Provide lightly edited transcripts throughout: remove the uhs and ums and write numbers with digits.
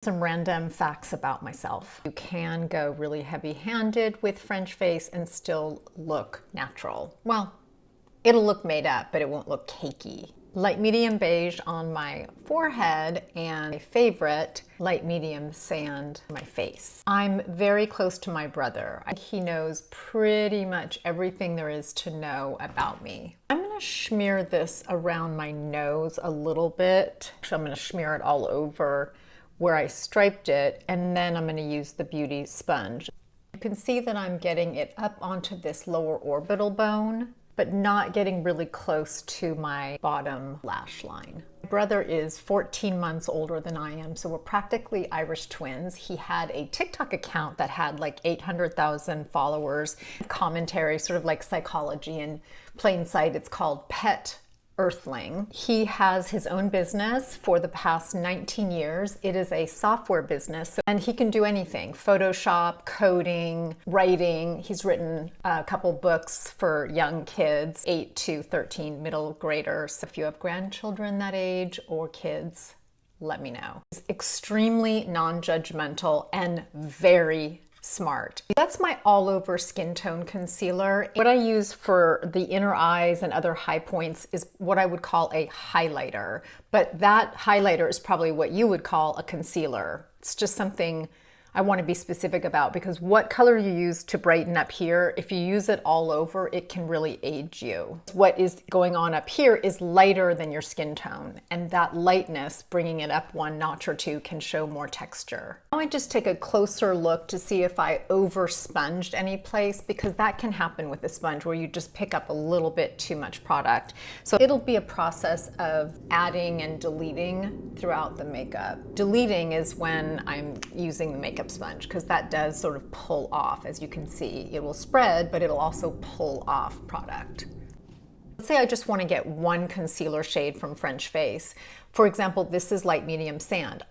Some random facts about myself. You can go really heavy-handed with French face and still look natural. Well, it'll look made up, but it won't look cakey. Light medium beige on my forehead, and my favorite, light medium sand on my face. I'm very close to my brother. He knows pretty much everything there is to know about me. I'm gonna smear this around my nose a little bit. Actually, I'm gonna smear it all over where I striped it, and then I'm gonna use the beauty sponge. You can see that I'm getting it up onto this lower orbital bone, but not getting really close to my bottom lash line. My brother is 14 months older than I am, so we're practically Irish twins. He had a TikTok account that had like 800,000 followers, commentary, sort of like psychology in plain sight. It's called Pet Earthling. He has his own business for the past 19 years. It is a software business, and he can do anything: Photoshop, coding, writing. He's written a couple books for young kids, 8 to 13 middle graders. If you have grandchildren that age or kids, let me know. He's extremely non-judgmental and very smart. That's my all over skin tone concealer. What I use for the inner eyes and other high points is what I would call a highlighter, but that highlighter is probably what you would call a concealer. It's just something I want to be specific about, because what color you use to brighten up here, if you use it all over, it can really age you. What is going on up here is lighter than your skin tone, and that lightness, bringing it up one notch or two, can show more texture. Now I just take a closer look to see if I over sponged any place, because that can happen with a sponge where you just pick up a little bit too much product. So it'll be a process of adding and deleting throughout the makeup. Deleting is when I'm using the makeup sponge, because that does sort of pull off. As you can see, it will spread, but it'll also pull off product. Let's say I just want to get one concealer shade from French Face. For example, this is light medium sand.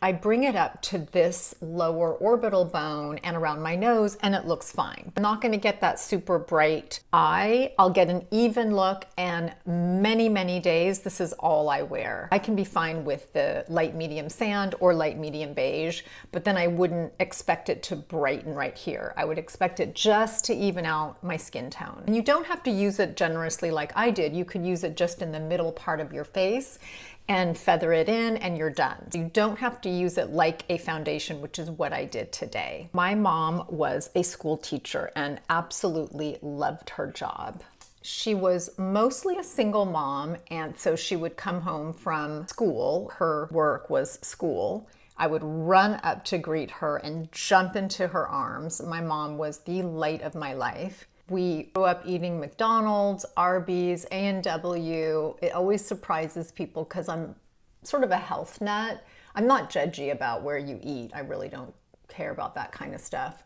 I bring it up to this lower orbital bone and around my nose, and it looks fine. I'm not going to get that super bright eye. I'll get an even look, and many, many days, this is all I wear. I can be fine with the light medium sand or light medium beige, but then I wouldn't expect it to brighten right here. I would expect it just to even out my skin tone. And you don't have to use it generously like I did. You could use it just in the middle part of your face and feather it in, and you're done. You don't have to use it like a foundation, which is what I did today. My mom was a school teacher and absolutely loved her job. She was mostly a single mom, and so she would come home from school. Her work was school. I would run up to greet her and jump into her arms. My mom was the light of my life. We grew up eating McDonald's, Arby's, A&W. It always surprises people because I'm sort of a health nut. I'm not judgy about where you eat. I really don't care about that kind of stuff.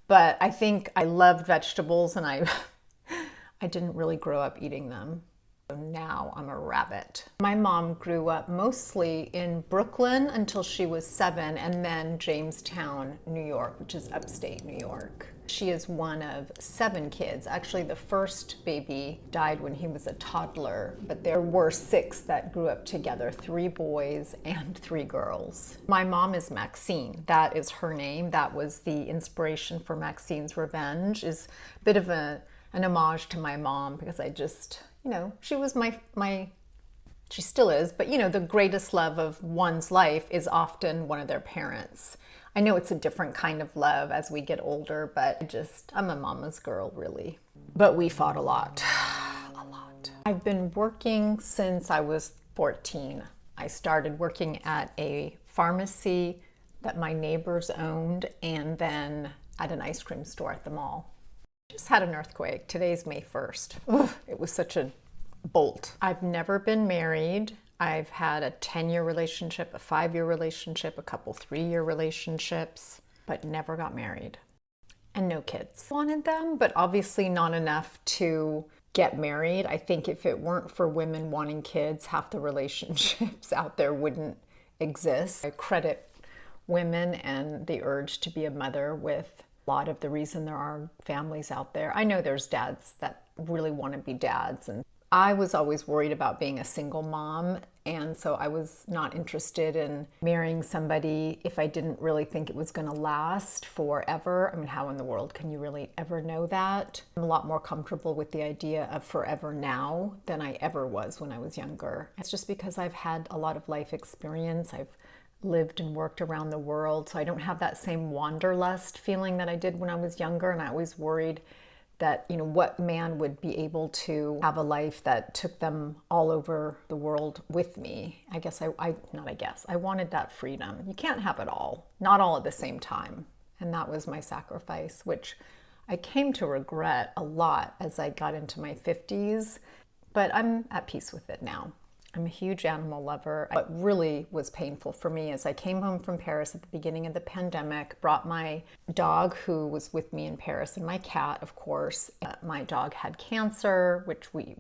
But I think I loved vegetables, and I didn't really grow up eating them. So now I'm a rabbit. My mom grew up mostly in Brooklyn until she was 7, and then Jamestown, New York, which is upstate New York. She is one of 7 kids. Actually, the first baby died when he was a toddler, but there were 6 that grew up together, 3 boys and 3 girls. My mom is Maxine. That is her name. That was the inspiration for Maxine's Revenge. Is a bit of an homage to my mom, because I just, you know, she was she still is, but you know, the greatest love of one's life is often one of their parents. I know it's a different kind of love as we get older, but I'm a mama's girl, really. But we fought a lot, a lot. I've been working since I was 14. I started working at a pharmacy that my neighbors owned, and then at an ice cream store at the mall. Just had an earthquake. Today's May 1st. Ugh, it was such a bolt. I've never been married. I've had a 10-year relationship, a 5-year relationship, a couple 3-year relationships, but never got married. And no kids. Wanted them, but obviously not enough to get married. I think if it weren't for women wanting kids, half the relationships out there wouldn't exist. I credit women and the urge to be a mother with a lot of the reason there are families out there. I know there's dads that really want to be dads, and I was always worried about being a single mom, and so I was not interested in marrying somebody if I didn't really think it was going to last forever. I mean, how in the world can you really ever know that? I'm a lot more comfortable with the idea of forever now than I ever was when I was younger. It's just because I've had a lot of life experience. I've lived and worked around the world, so I don't have that same wanderlust feeling that I did when I was younger, and I always worried that, you know, what man would be able to have a life that took them all over the world with me. I wanted that freedom. You can't have it all, not all at the same time. And that was my sacrifice, which I came to regret a lot as I got into my 50s, but I'm at peace with it now. I'm a huge animal lover. What really was painful for me is I came home from Paris at the beginning of the pandemic, brought my dog who was with me in Paris, and my cat, of course. My dog had cancer, which we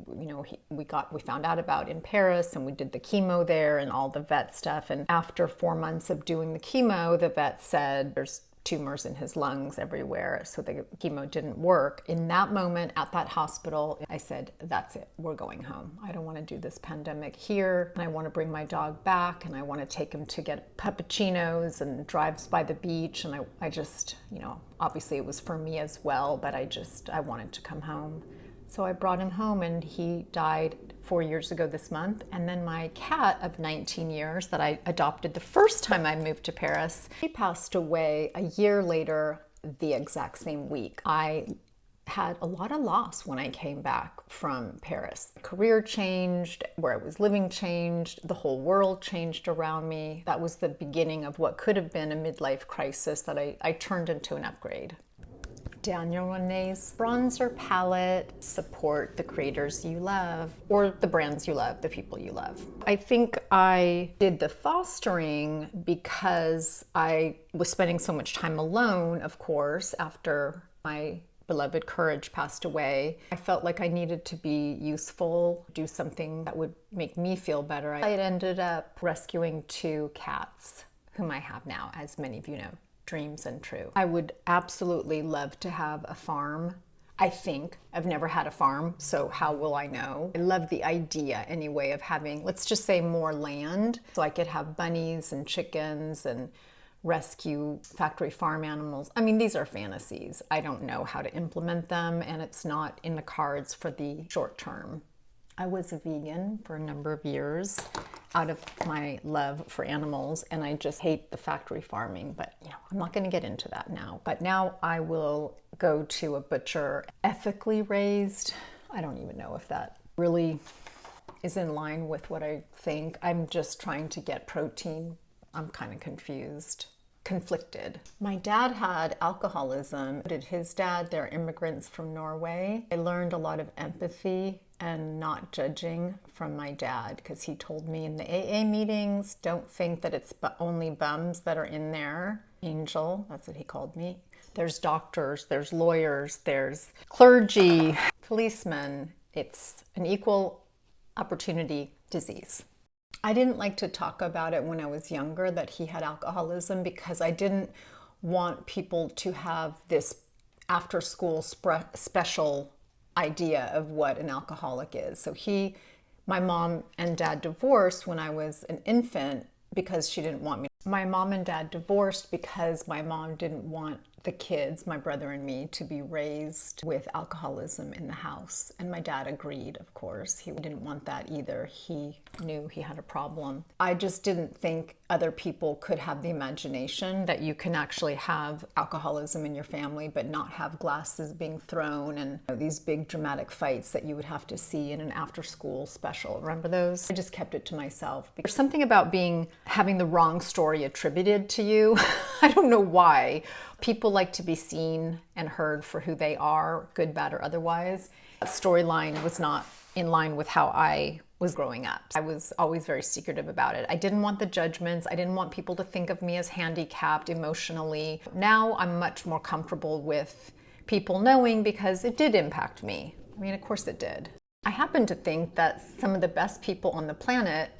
found out about in Paris, and we did the chemo there and all the vet stuff. And after 4 months of doing the chemo, the vet said there's tumors in his lungs everywhere, so the chemo didn't work. In that moment at that hospital, I said, that's it, we're going home. I don't want to do this pandemic here, and I want to bring my dog back, and I want to take him to get puppuccinos and drives by the beach, and I just, obviously it was for me as well, but I wanted to come home. So I brought him home, and he died 4 years ago this month. And then my cat of 19 years that I adopted the first time I moved to Paris, he passed away a year later, the exact same week. I had a lot of loss when I came back from Paris. Career changed, where I was living changed, the whole world changed around me. That was the beginning of what could have been a midlife crisis that I turned into an upgrade. Daniel Rene's bronzer palette. Support the creators you love, or the brands you love, the people you love. I think I did the fostering because I was spending so much time alone, of course, after my beloved Courage passed away. I felt like I needed to be useful, do something that would make me feel better. I ended up rescuing 2 cats, whom I have now, as many of you know. Dreams and true. I would absolutely love to have a farm. I think I've never had a farm, so how will I know? I love the idea anyway of having, let's just say, more land, so I could have bunnies and chickens and rescue factory farm animals. I mean, these are fantasies. I don't know how to implement them, and it's not in the cards for the short term. I was a vegan for a number of years out of my love for animals, and I just hate the factory farming, but I'm not going to get into that now. But now I will go to a butcher. Ethically raised, I don't even know if that really is in line with what I think. I'm just trying to get protein. I'm kind of confused. Conflicted. My dad had alcoholism. Did his dad? They're immigrants from Norway. I learned a lot of empathy and not judging from my dad, because he told me in the AA meetings, don't think that it's only bums that are in there. Angel, that's what he called me. There's doctors, there's lawyers, there's clergy, policemen. It's an equal opportunity disease. I didn't like to talk about it when I was younger, that he had alcoholism, because I didn't want people to have this after school special idea of what an alcoholic is. So my mom and dad divorced when I was an infant because she didn't want me. My mom and dad divorced because my mom didn't want the kids, my brother and me, to be raised with alcoholism in the house. And my dad agreed, of course. He didn't want that either. He knew he had a problem. I just didn't think other people could have the imagination that you can actually have alcoholism in your family but not have glasses being thrown and these big dramatic fights that you would have to see in an after-school special. Remember those? I just kept it to myself. There's something about having the wrong story attributed to you. I don't know why. People like to be seen and heard for who they are, good, bad, or otherwise. That storyline was not in line with how I was growing up. I was always very secretive about it. I didn't want the judgments. I didn't want people to think of me as handicapped emotionally. Now I'm much more comfortable with people knowing, because it did impact me. I mean, of course it did. I happen to think that some of the best people on the planet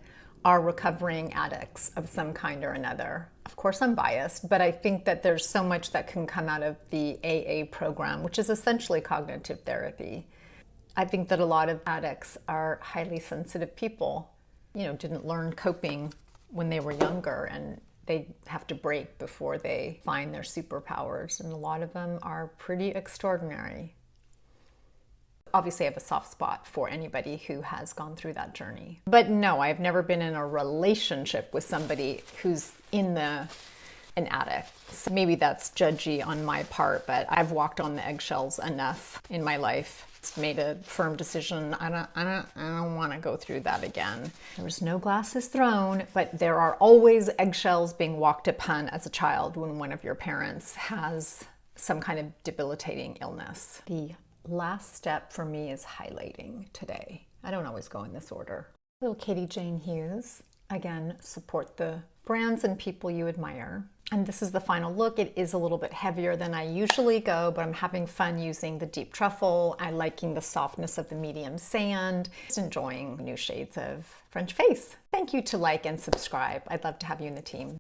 are recovering addicts of some kind or another. Of course, I'm biased, but I think that there's so much that can come out of the AA program, which is essentially cognitive therapy. I think that a lot of addicts are highly sensitive people, you know, didn't learn coping when they were younger, and they have to break before they find their superpowers, and a lot of them are pretty extraordinary. Obviously, I have a soft spot for anybody who has gone through that journey. But no, I've never been in a relationship with somebody who's an addict. So maybe that's judgy on my part, but I've walked on the eggshells enough in my life. It's made a firm decision. I don't want to go through that again. There was no glasses thrown, but there are always eggshells being walked upon as a child when one of your parents has some kind of debilitating illness. The last step for me is highlighting today. I don't always go in this order. Little Katie Jane Hughes. Again, support the brands and people you admire. And this is the final look. It is a little bit heavier than I usually go, but I'm having fun using the deep truffle. I'm liking the softness of the medium sand. Just enjoying new shades of French face. Thank you to like and subscribe. I'd love to have you in the team.